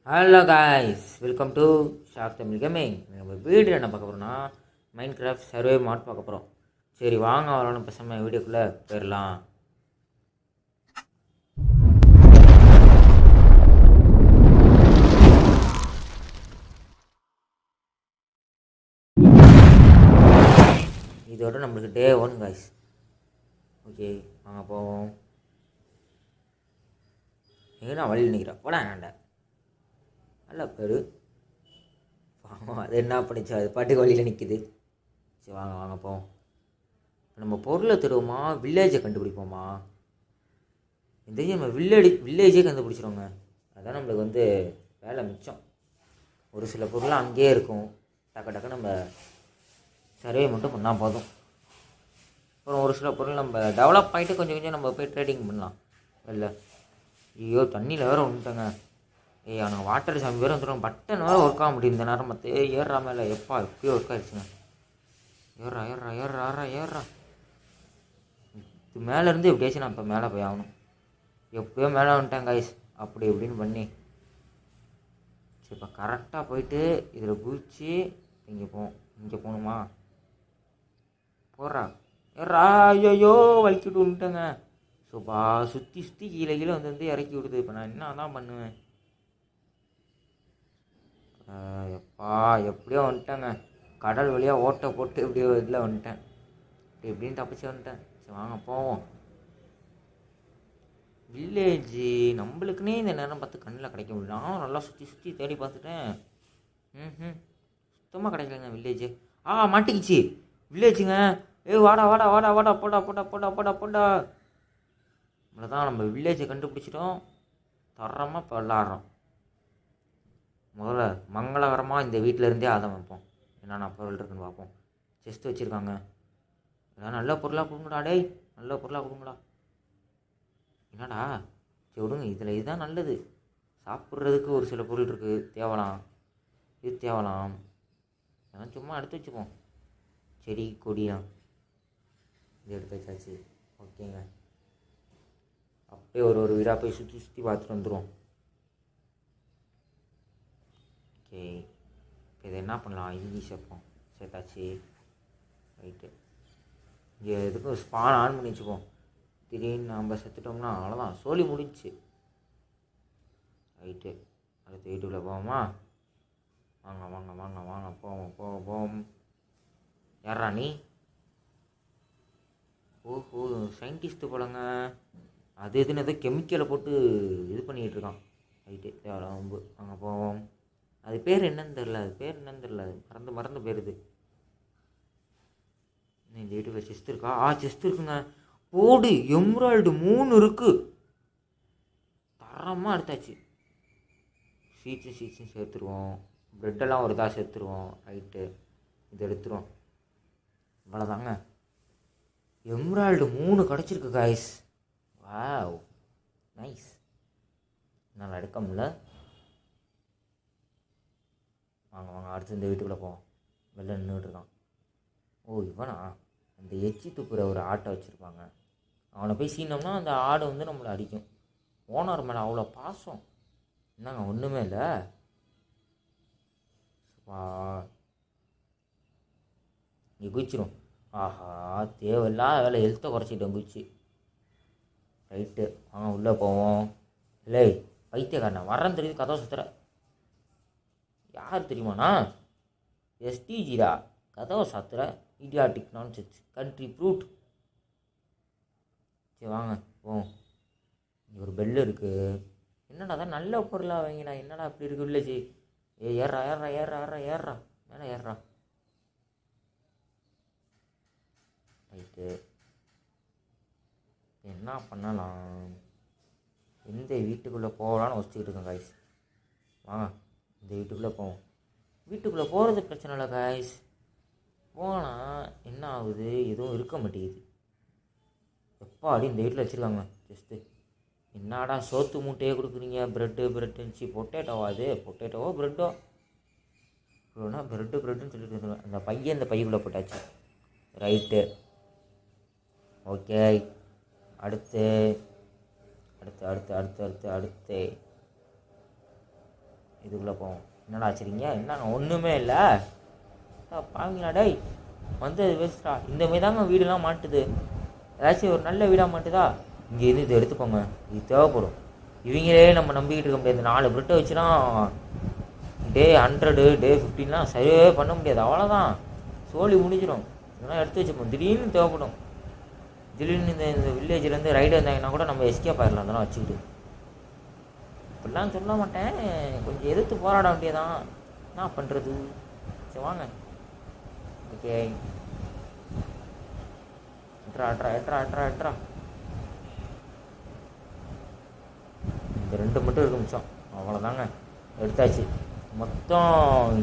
Hello guys, welcome to shock Tamil gaming. நம்ம video என்ன பார்க்க போகிறோம்னா மைண்ட் கிராஃப்ட் சர்வே மாட் பார்க்க போகிறோம். சரி வாங்க வரணும் பேசாமல் வீடியோக்குள்ளே போயிடலாம். இதோட நம்மளுக்கு டே 1 காய்ஸ். ஓகே வாங்க போவோம். எங்கன்னா வழியில் நிற்கிறேன் போடா நாண்ட நல்ல பேர். அது என்ன பண்ணிச்சு, அது பாட்டுக்கு வழியில் நிற்கிது. சரி வாங்க வாங்க போவோம். நம்ம பொருளை தருவோமா வில்லேஜை கண்டுபிடிப்போமா? இந்த நம்ம வில்லேஜே கண்டுபிடிச்சிருவோங்க. அதுதான் நம்மளுக்கு வேலை மிச்சம். ஒரு சில பொருள் அங்கேயே இருக்கும், டக்கு நம்ம சர்வே மட்டும் பண்ணால் போதும். அப்புறம் ஒரு சில பொருள் நம்ம டெவலப் ஆகிட்டு கொஞ்சம் கொஞ்சம் நம்ம போய் ட்ரேடிங் பண்ணலாம். இல்லை ஐயோ தண்ணியில் வேறு வந்துட்டேங்க. நாங்கள் வாட்டர் சாமி வேறு வந்துடும். பட்டன் வேறு ஒர்க் ஆக முடியும் இந்த நேரம். மற்ற ஏறுறா மேலே எப்போ எப்பயோ ஒர்க் ஆகிடுச்சுங்க. ஏறா ஏறா ஏறா ஏறா ஏறா இது மேலேருந்து எப்படியாச்சும் நான் இப்போ மேலே போய் ஆகணும். எப்போயோ மேலே வந்துட்டேன் காய்ஸ். அப்படி இப்படின்னு பண்ணி சரி இப்போ கரெக்டாக போயிட்டு இதில் குதிச்சு இங்கே போகணுமா? போடுறா ஏறா. ஐயோ வலிக்கிட்டு விட்டுட்டேங்க. சோப்பா சுற்றி கீழே வந்து இறக்கி விடுது. இப்போ நான் என்ன தான் பண்ணுவேன்? எப்பா எப்படியோ வந்துட்டேங்க. கடல் வழியாக ஓட்டை போட்டு எப்படியோ இதில் வந்துட்டேன். எப்படின்னு தப்பிச்சு வந்துட்டேன். சரி வாங்க போவோம். வில்லேஜு நம்மளுக்குன்னே இந்த நேரம் பார்த்து கண்ணில் கிடைக்க முடியல. நல்லா சுற்றி தேடி பார்த்துட்டேன். சுத்தமாக கிடைக்கலங்க வில்லேஜு. மாட்டிக்கிச்சு வில்லேஜுங்க. வாடா வாடா வாடா வாடா போடா போடா போடா போடா போடா. இவ்வளோதான், நம்ம வில்லேஜை கண்டுபிடிச்சிட்டோம். தரமாக இப்போ விளாட்றோம். முதல்ல மங்களகரமாக இந்த வீட்டில் இருந்தே ஆதம் வைப்போம். என்னென்ன பொருள் இருக்குன்னு பார்ப்போம். செஸ்ட் வச்சுருக்காங்க. ஏதாவது நல்ல பொருளாக கொடுங்கடா. டேய் நல்ல பொருளாக கொடுங்கடா. என்னடா சரி விடுங்க. இதுதான் நல்லது. சாப்பிட்றதுக்கு ஒரு சில பொருள் இருக்குது, தேவலாம். இது தேவலாம். அதெல்லாம் சும்மா எடுத்து வச்சுப்போம். செடி கொடிலாம் இது எடுத்து வச்சாச்சு. ஓகேங்க. அப்படியே ஒரு வீடாக போய் சுற்றி பார்த்துட்டு வந்துடுவோம். ஓகே இப்போ இதை என்ன பண்ணலாம்? இஞ்சி சேர்ப்போம். சேர்த்தாச்சு. ரைட்டு. இங்கே எதுக்கும் ஸ்பான் ஆன் பண்ணி வச்சுப்போம். திடீர்னு நம்ம செத்துட்டோம்னா அவ்வளோதான், சோலி முடிஞ்சிச்சு. ரைட்டு. அடுத்து வீட்டுக்குள்ளே போவோமா? வாங்க வாங்க வாங்க வாங்க போவோம். யாரா நீ? ஓஹோ சயின்டிஸ்ட்டு போலங்க. அது எதுன்னு ஏதோ கெமிக்கலை போட்டு இது பண்ணிகிட்டு இருக்கான். ரைட்டு தேவை ரொம்ப. வாங்க போவோம். அது பேர் என்னன்னு தெரில. அது மறந்து போயிடுது. இந்த வீட்டுக்கு செஸ்ட் இருக்கா? செஸ்ட் இருக்குங்க. போடு எம்ராய்டு 3 இருக்குது. தரமாக எடுத்தாச்சு. சீட்ஸும் சேர்த்துருவோம். ப்ரெட்டெல்லாம் ஒரு இதாக சேர்த்துருவோம். ரைட்டு இது எடுத்துருவோம். இவ்வளோதாங்க. எம்ராய்டு 3 கிடச்சிருக்கு காய்ஸ். Wow nice. நல்லா எடுக்க முடியல. வாங்க அடுத்து இந்த வீட்டுக்குள்ளே போவோம். வெளில நின்றுட்டு இருக்கான். இவனா? அந்த எச்சி துப்புற ஒரு ஆட்டை வச்சுருப்பாங்க. அவனை போய் சீனோம்னா அந்த ஆடு நம்மளை அடிக்கும். ஓனர் மேலே அவ்வளோ பாசம். என்னங்க ஒன்றுமே இல்லை. இங்கே குதிச்சிரும். தேவையில்லாத வேலை ஹெல்த்தை குறைச்சிட்டோம் குதிச்சு. ரைட்டு வாங்க உள்ளே போவோம். இல்லை பைத்தியக்காரனா வரேன்னு தெரியுது. கதவை சுற்றுற யார் தெரியுமாண்ணா? எஸ்டிஜிடா. கதவை சாத்துற இடியாட்டிக் நான்சென்ஸ் கண்ட்ரி ப்ரூட். சரி வாங்க போவோம். இங்கே ஒரு பெல்லு இருக்குது. என்னடா அதான் நல்ல பொருளாக வாங்கினா என்னடா அப்படி இருக்குது வில்லேஜ்? ஏறா ஏறா ஏறா ஏறா ஏறா மேலே ஏறா. ரைட்டு என்ன பண்ணலாம்? எந்த வீட்டுக்குள்ளே போகலான்னு வச்சுக்கிட்டு இருக்கேன் காய்ஸ். வாங்க இந்த வீட்டுக்குள்ளே போவோம். வீட்டுக்குள்ளே போகிறது பிரச்சனை இல்லை காய்ஸ். போனால் என்ன ஆகுது? எதுவும் இருக்க மாட்டேங்குது. எப்போ அடி இந்த வீட்டில் வச்சுருக்காங்க ஜஸ்ட்டு. என்னடா சோத்து மூட்டையே கொடுக்குறீங்க? ப்ரெட்டுன்னு பொட்டேட்டோவா? அது பொட்டேட்டோவோ ப்ரெட்டோ? இவ்வளோனா ப்ரெட்டுன்னு சொல்லிட்டு வந்துடுவேன். அந்த பையன் இந்த பையக்குள்ளே போட்டாச்சு. Right okay. அடுத்து அடுத்து அடுத்து அடுத்து அடுத்து அடுத்து இதுக்குள்ளே போவோம். என்னடா வச்சுருங்க என்னங்க ஒன்றுமே இல்லை பாவீங்களா டேய் வந்து அது வேஸ்ட்டா. இந்த மாரி தாங்க வீடுலாம் மாட்டுது. ஏதாச்சும் ஒரு நல்ல வீடாக மாட்டுதா இங்கே இது இது எடுத்துக்கோங்க, இது தேவைப்படும். இவங்களே நம்ம நம்பிக்கிட்டு இருக்க முடியாது. 4 பிரிட்டை வச்சுலாம் டே 100 டே 15லாம் சரியே பண்ண முடியாது. அவ்வளோதான், சோழி முடிஞ்சிடும். இதெல்லாம் எடுத்து வச்சுப்போம், திடீர்னு தேவைப்படும். திடீர்னு இந்த வில்லேஜ்லேருந்து ரைடு வந்தாங்கன்னா கூட நம்ம எஸ்கேப் ஆயிடலாம். அதெல்லாம் வச்சுக்கிட்டு இப்படிலாம் சொல்ல மாட்டேன், கொஞ்சம் எதிர்த்து போராட வேண்டியதான். என்ன பண்ணுறது? சரி வாங்க. ஓகே எட்ரா எட்ரா எட்ரா எட்ரா எட்ரா. இந்த 2 மட்டும் இருக்கு மிச்சம், அவ்வளோதாங்க. எடுத்தாச்சு. மொத்தம்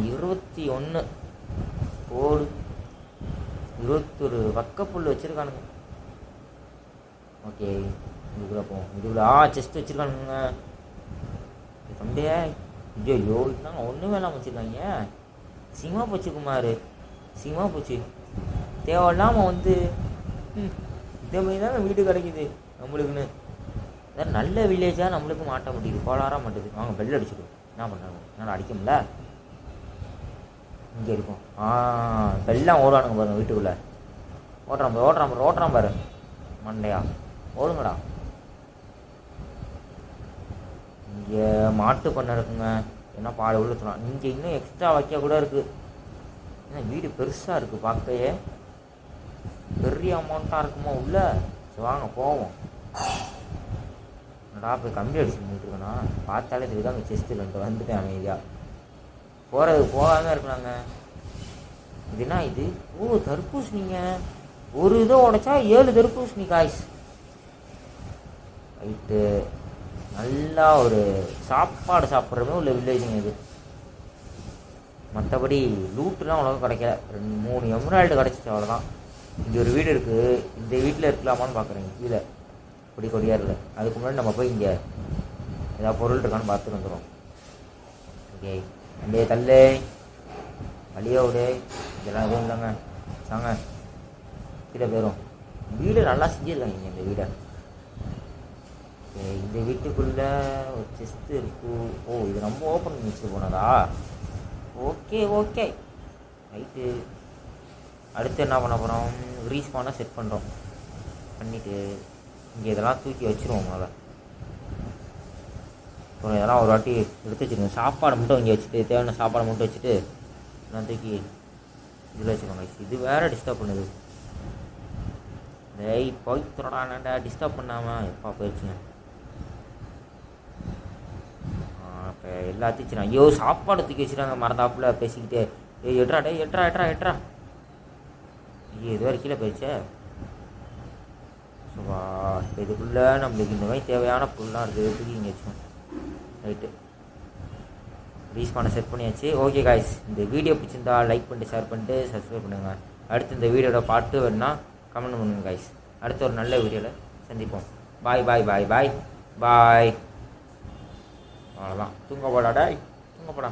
21 போடு. 21 வக்கப்புல் வச்சுருக்கானுங்க. ஓகே இதுக்குள்ளே போவோம். இதுக்குள்ள செஸ்ட் வச்சுருக்கானுங்க தம்பியே. ஐயோ இதுதாங்க ஒன்றுமே இல்லாமல் வச்சுருக்காங்க. சிங்கமாக போச்சு குமார், சிங்கமாக போச்சு. தேவையில்லாமல் வந்து இதே மாதிரி தாங்க வீடு கிடைக்குது நம்மளுக்குன்னு. அதாவது நல்ல வில்லேஜாக நம்மளுக்கு மாட்ட முடியுது, கோளாராக மாட்டுது. வாங்க பெல் அடிச்சுடும். என்ன பண்ணுறாங்க? என்னால் அடிக்க முடியல. இங்கே இருக்கும். பெல்லாம் ஓடுவானுங்க பாருங்க வீட்டுக்குள்ளே. ஓட்டுறான் பாரு மண்டையா. ஓடுங்கடா. இங்கே மாட்டு பண்ணை இருக்குங்க, ஏன்னா பால் உள்ளுக்கலாம். இங்கே இன்னும் எக்ஸ்ட்ரா வைக்க கூட இருக்குது. ஏன்னா வீடு பெருசாக இருக்குது, பார்க்கையே பெரிய அமௌண்ட்டாக இருக்குமா உள்ள. சரி வாங்க போவோம். என்னடா போய் கம்பி அடிச்சு நின்றுருக்கேண்ணா, பார்த்தாலே தெரியுது அங்கே செஸ்ட்டு ரெண்டு வந்துட்டேன் அமைதியாக. போகிறது போகாமல் இருக்கலாங்க. இதுனா இது தர்பூசணிங்க. ஒரு இதை உடைச்சா 7 தர்பூசணி காய்ஸ். ரைட்டு, நல்லா ஒரு சாப்பாடு சாப்பிட்றமே உள்ள வில்லேஜுங்க இது. மற்றபடி லூட்டுலாம் அவ்வளோவா கிடைக்கல. 2-3 எம்ராய்டு கிடச்சிச்சு, அவ்வளோதான். இங்கே ஒரு வீடு இருக்குது, இந்த வீட்டில் இருக்கலாமான்னு பார்க்குறேங்க. கீழே கொடியாக இல்லை. அதுக்கு முன்னாடி நம்ம போய் இங்கே ஏதாவது பொருள் இருக்கான்னு பார்த்துட்டு வந்துடும். ஓகே அப்படியே தள்ளு வழியா விடு. இதெல்லாம் எதுவும் இல்லைங்க, சாங்க கீழே போயிடும். வீடு நல்லா செஞ்சுருக்காங்க இங்கே இந்த வீடை. இந்த வீட்டுக்குள்ளே ஒரு செஸ்ட்டு இருக்கும். இது நம்ம ஓப்பன் பண்ணி வச்சுட்டு போனதா? Okay right. அடுத்து என்ன பண்ண போகிறோம்? ரீஸ்பானை செட் பண்ணுறோம். பண்ணிவிட்டு இங்கே இதெல்லாம் தூக்கி வச்சுருவோம் முதல்ல. அப்புறம் இதெல்லாம் ஒரு வாட்டி எடுத்து வச்சுருவோம். சாப்பாடு மட்டும் இங்கே வச்சுட்டு, தேவையான சாப்பாடு மட்டும் வச்சுட்டு இதெல்லாம் தூக்கி இதில் வச்சுக்கோங்க. இது வேறு டிஸ்டர்ப் பண்ணுது. போய் தொடடாண்டா டிஸ்டர்ப் பண்ணாமல் எப்பா போயிடுச்சுங்க. இப்போ எல்லாத்தையும் ஐயோ சாப்பாடு தூக்கி வச்சுட்டாங்க மறந்தாப்புல பேசிக்கிட்டு. எட்ரா எட்ரா. ஐயோ இது வரை கீழே போயிடுச்சே. ஸோவா இப்போ இதுக்குள்ளே நம்மளுக்கு இந்த மாதிரி தேவையான பொருள்லாம் இருக்குது, தூக்கி இங்கே வச்சுக்கோங்க. ரைட்டு, ரீஸ்பானை செட் பண்ணியாச்சு. ஓகே காய்ஸ், இந்த வீடியோ பிடிச்சிருந்தா லைக் பண்ணிட்டு ஷேர் பண்ணிட்டு சப்ஸ்கிரைப் பண்ணுங்கள். அடுத்து இந்த வீடியோட பாட்டு வேணுன்னா கமெண்ட் பண்ணுங்கள் காய்ஸ். அடுத்த ஒரு நல்ல வீடியோவில் சந்திப்போம். பாய். அவ்வளோதான். தூங்க போடா.